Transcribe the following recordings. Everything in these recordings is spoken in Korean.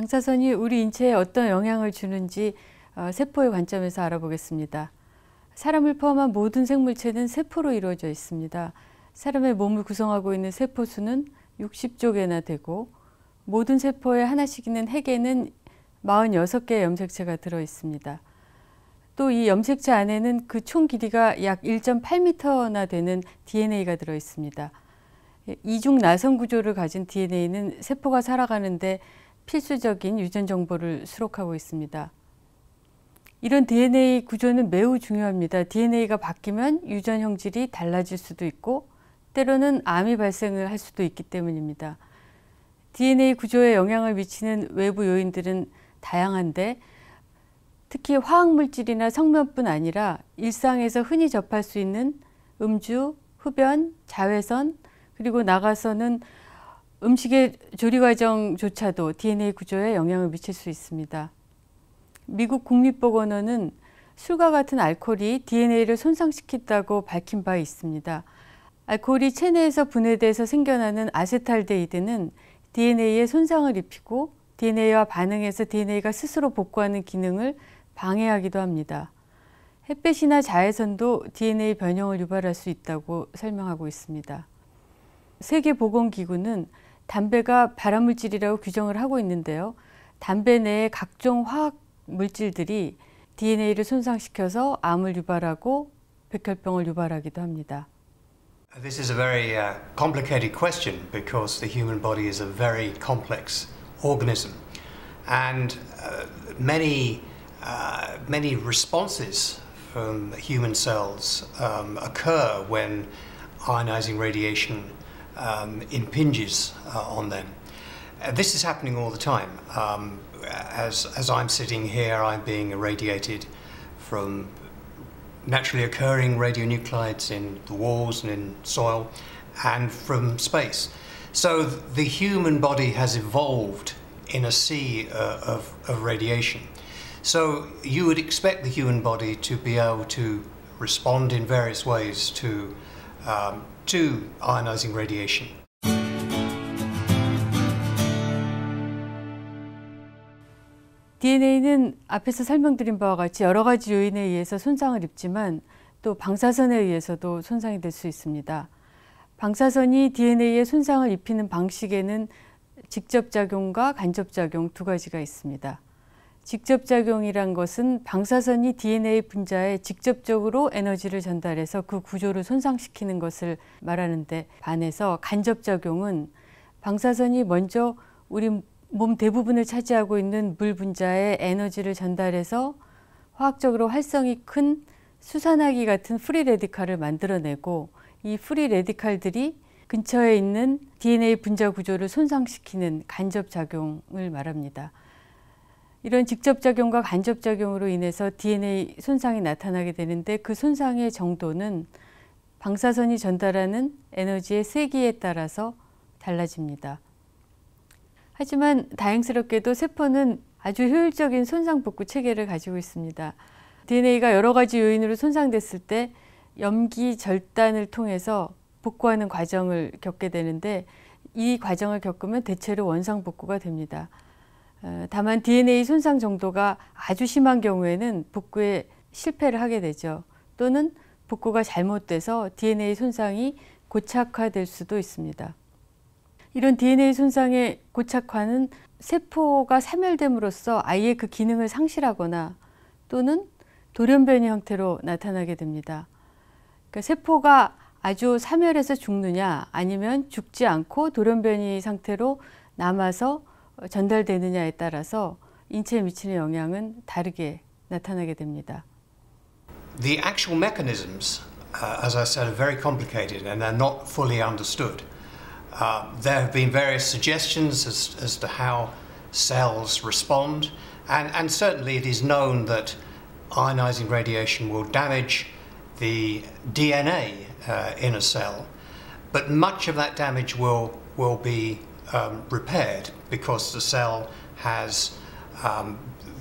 방사선이 우리 인체에 어떤 영향을 주는지 세포의 관점에서 알아보겠습니다. 사람을 포함한 모든 생물체는 세포로 이루어져 있습니다. 사람의 몸을 구성하고 있는 세포 수는 60조 개나 되고 모든 세포에 하나씩 있는 핵에는 46개의 염색체가 들어 있습니다. 또 이 염색체 안에는 그 총 길이가 약 1.8m나 되는 DNA가 들어 있습니다. 이중 나선 구조를 가진 DNA는 세포가 살아가는데 필수적인 유전 정보를 수록하고 있습니다. 이런 DNA 구조는 매우 중요합니다. DNA가 바뀌면 유전 형질이 달라질 수도 있고 때로는 암이 발생을 할 수도 있기 때문입니다. DNA 구조에 영향을 미치는 외부 요인들은 다양한데 특히 화학물질이나 성면뿐 아니라 일상에서 흔히 접할 수 있는 음주, 흡연, 자외선, 그리고 나가서는 음식의 조리 과정조차도 DNA 구조에 영향을 미칠 수 있습니다. 미국 국립보건원은 술과 같은 알코올이 DNA를 손상시킨다고 밝힌 바 있습니다. 알코올이 체내에서 분해돼서 생겨나는 아세탈데히드는 DNA에 손상을 입히고 DNA와 반응해서 DNA가 스스로 복구하는 기능을 방해하기도 합니다. 햇빛이나 자외선도 DNA 변형을 유발할 수 있다고 설명하고 있습니다. 세계보건기구는 담배가 발암물질이라고 규정을 하고 있는데요. 담배 내의 각종 화학 물질들이 DNA를 손상시켜서 암을 유발하고 백혈병을 유발하기도 합니다. This is a very complicated question because the human body is a very complex organism and many responses from human cells occur when ionizing radiation impinges on them. This is happening all the time. As I'm sitting here, I'm being irradiated from naturally occurring radionuclides in the walls and in soil and from space. So the human body has evolved in a sea of radiation. So you would expect the human body to be able to respond in various ways to ionizing radiation. DNA는 앞에서 설명드린 바와 같이 여러 가지 요인에 의해서 손상을 입지만 또 방사선에 의해서도 손상이 될 수 있습니다. 방사선이 DNA에 손상을 입히는 방식에는 직접작용과 간접작용 두 가지가 있습니다. 직접작용이란 것은 방사선이 DNA 분자에 직접적으로 에너지를 전달해서 그 구조를 손상시키는 것을 말하는데 반해서 간접작용은 방사선이 먼저 우리 몸 대부분을 차지하고 있는 물 분자에 에너지를 전달해서 화학적으로 활성이 큰 수산화기 같은 프리 레디칼을 만들어내고 이 프리 레디칼들이 근처에 있는 DNA 분자 구조를 손상시키는 간접작용을 말합니다. 이런 직접작용과 간접작용으로 인해서 DNA 손상이 나타나게 되는데 그 손상의 정도는 방사선이 전달하는 에너지의 세기에 따라서 달라집니다. 하지만 다행스럽게도 세포는 아주 효율적인 손상복구 체계를 가지고 있습니다. DNA가 여러 가지 요인으로 손상됐을 때 염기 절단을 통해서 복구하는 과정을 겪게 되는데 이 과정을 겪으면 대체로 원상복구가 됩니다. 다만 DNA 손상 정도가 아주 심한 경우에는 복구에 실패를 하게 되죠. 또는 복구가 잘못돼서 DNA 손상이 고착화될 수도 있습니다. 이런 DNA 손상의 고착화는 세포가 사멸됨으로써 아예 그 기능을 상실하거나 또는 돌연변이 형태로 나타나게 됩니다. 그러니까 세포가 아주 사멸해서 죽느냐 아니면 죽지 않고 돌연변이 상태로 남아서 전달되느냐에 따라서 인체에 미치는 영향은 다르게 나타나게 됩니다. The actual mechanisms, as I said, are very complicated and they're not fully understood. There have been various suggestions as to how cells respond, and certainly it is known that ionizing radiation will damage the DNA in a cell, but much of that damage will be repaired because the cell has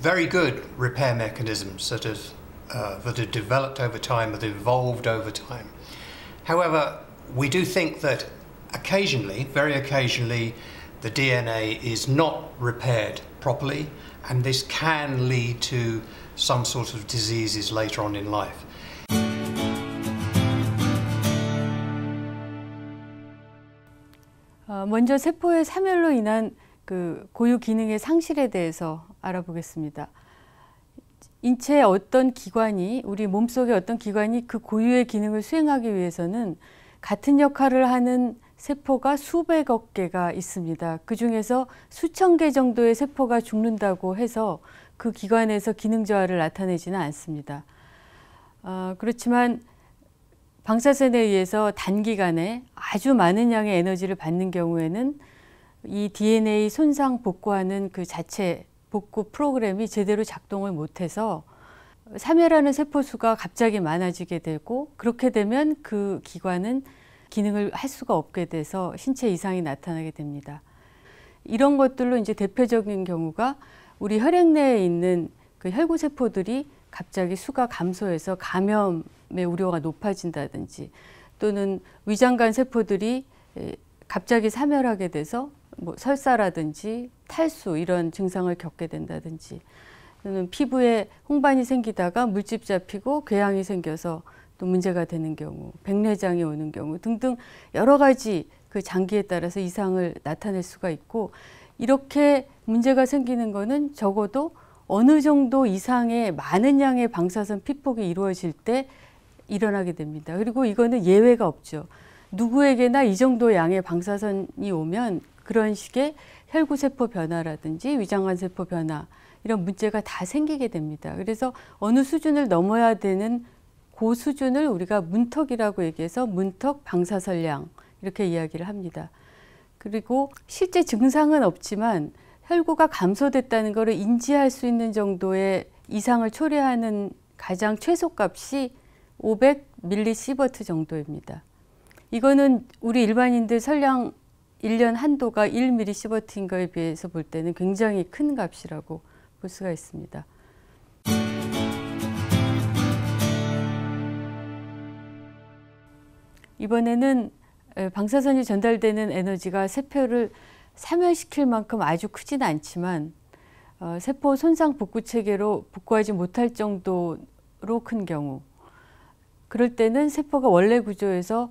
very good repair mechanisms that have developed over time, that have evolved over time. However, we do think that occasionally, very occasionally, the DNA is not repaired properly, and this can lead to some sort of diseases later on in life. 먼저 세포의 사멸로 인한 그 고유 기능의 상실에 대해서 알아보겠습니다. 인체의 어떤 기관이, 우리 몸속의 어떤 기관이 그 고유의 기능을 수행하기 위해서는 같은 역할을 하는 세포가 수백억 개가 있습니다. 그 중에서 수천 개 정도의 세포가 죽는다고 해서 그 기관에서 기능 저하를 나타내지는 않습니다. 그렇지만 방사선에 의해서 단기간에 아주 많은 양의 에너지를 받는 경우에는 이 DNA 손상 복구하는 그 자체 복구 프로그램이 제대로 작동을 못해서 사멸하는 세포 수가 갑자기 많아지게 되고, 그렇게 되면 그 기관은 기능을 할 수가 없게 돼서 신체 이상이 나타나게 됩니다. 이런 것들로 이제 대표적인 경우가 우리 혈액 내에 있는 그 혈구 세포들이 갑자기 수가 감소해서 감염의 우려가 높아진다든지, 또는 위장관 세포들이 갑자기 사멸하게 돼서 뭐 설사라든지 탈수 이런 증상을 겪게 된다든지, 또는 피부에 홍반이 생기다가 물집 잡히고 궤양이 생겨서 또 문제가 되는 경우, 백내장이 오는 경우 등등 여러 가지 그 장기에 따라서 이상을 나타낼 수가 있고, 이렇게 문제가 생기는 거는 적어도 어느 정도 이상의 많은 양의 방사선 피폭이 이루어질 때 일어나게 됩니다. 그리고 이거는 예외가 없죠. 누구에게나 이 정도 양의 방사선이 오면 그런 식의 혈구세포 변화라든지 위장관 세포 변화, 이런 문제가 다 생기게 됩니다. 그래서 어느 수준을 넘어야 되는 그 수준을 우리가 문턱이라고 얘기해서 문턱 방사선량 이렇게 이야기를 합니다. 그리고 실제 증상은 없지만 혈구가 감소됐다는 것을 인지할 수 있는 정도의 이상을 초래하는 가장 최소값이 500mSv 정도입니다. 이거는 우리 일반인들 설량 1년 한도가 1mSv인 거에 비해서 볼 때는 굉장히 큰 값이라고 볼 수가 있습니다. 이번에는 방사선이 전달되는 에너지가 세포를 사멸시킬 만큼 아주 크지는 않지만 세포 손상 복구 체계로 복구하지 못할 정도로 큰 경우, 그럴 때는 세포가 원래 구조에서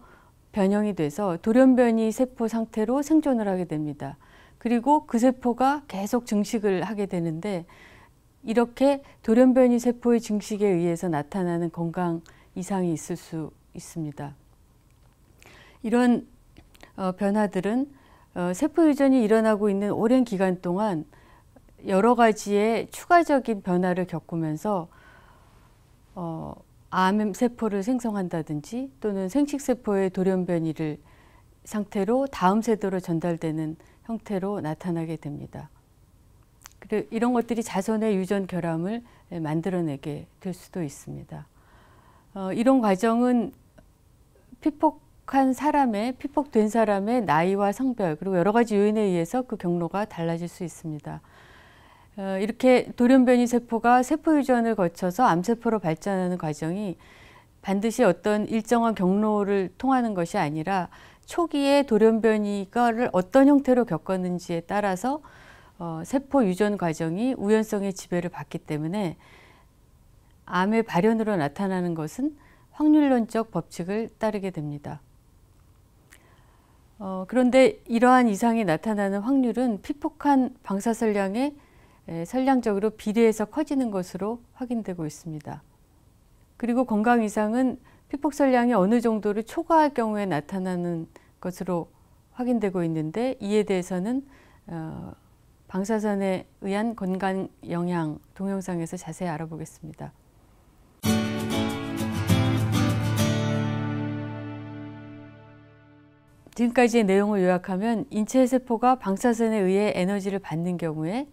변형이 돼서 돌연변이 세포 상태로 생존을 하게 됩니다. 그리고 그 세포가 계속 증식을 하게 되는데, 이렇게 돌연변이 세포의 증식에 의해서 나타나는 건강 이상이 있을 수 있습니다. 이런 변화들은 세포 유전이 일어나고 있는 오랜 기간 동안 여러 가지의 추가적인 변화를 겪으면서 암세포를 생성한다든지, 또는 생식세포의 돌연변이를 상태로 다음 세대로 전달되는 형태로 나타나게 됩니다. 그리고 이런 것들이 자손의 유전 결함을 만들어내게 될 수도 있습니다. 이런 과정은 피폭된 사람의 나이와 성별, 그리고 여러 가지 요인에 의해서 그 경로가 달라질 수 있습니다. 이렇게 돌연변이 세포가 세포 유전을 거쳐서 암세포로 발전하는 과정이 반드시 어떤 일정한 경로를 통하는 것이 아니라 초기에 돌연변이를 어떤 형태로 겪었는지에 따라서 세포 유전 과정이 우연성의 지배를 받기 때문에 암의 발현으로 나타나는 것은 확률론적 법칙을 따르게 됩니다. 그런데 이러한 이상이 나타나는 확률은 피폭한 방사선량의 선량적으로 비례해서 커지는 것으로 확인되고 있습니다. 그리고 건강 이상은 피폭선량이 어느 정도를 초과할 경우에 나타나는 것으로 확인되고 있는데, 이에 대해서는 방사선에 의한 건강 영향 동영상에서 자세히 알아보겠습니다. 지금까지의 내용을 요약하면, 인체의 세포가 방사선에 의해 에너지를 받는 경우에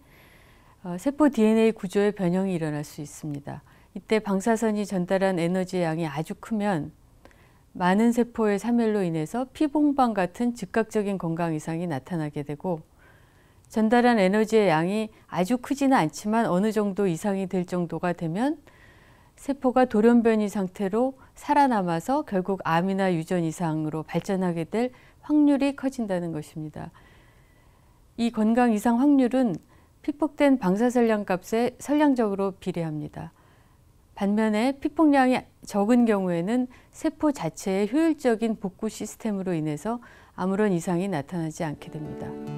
세포 DNA 구조의 변형이 일어날 수 있습니다. 이때 방사선이 전달한 에너지의 양이 아주 크면 많은 세포의 사멸로 인해서 피봉방 같은 즉각적인 건강 이상이 나타나게 되고, 전달한 에너지의 양이 아주 크지는 않지만 어느 정도 이상이 될 정도가 되면 세포가 돌연변이 상태로 살아남아서 결국 암이나 유전 이상으로 발전하게 될 확률이 커진다는 것입니다. 이 건강 이상 확률은 픽폭된 방사선량 값에 선량적으로 비례합니다. 반면에 픽폭량이 적은 경우에는 세포 자체의 효율적인 복구 시스템으로 인해서 아무런 이상이 나타나지 않게 됩니다.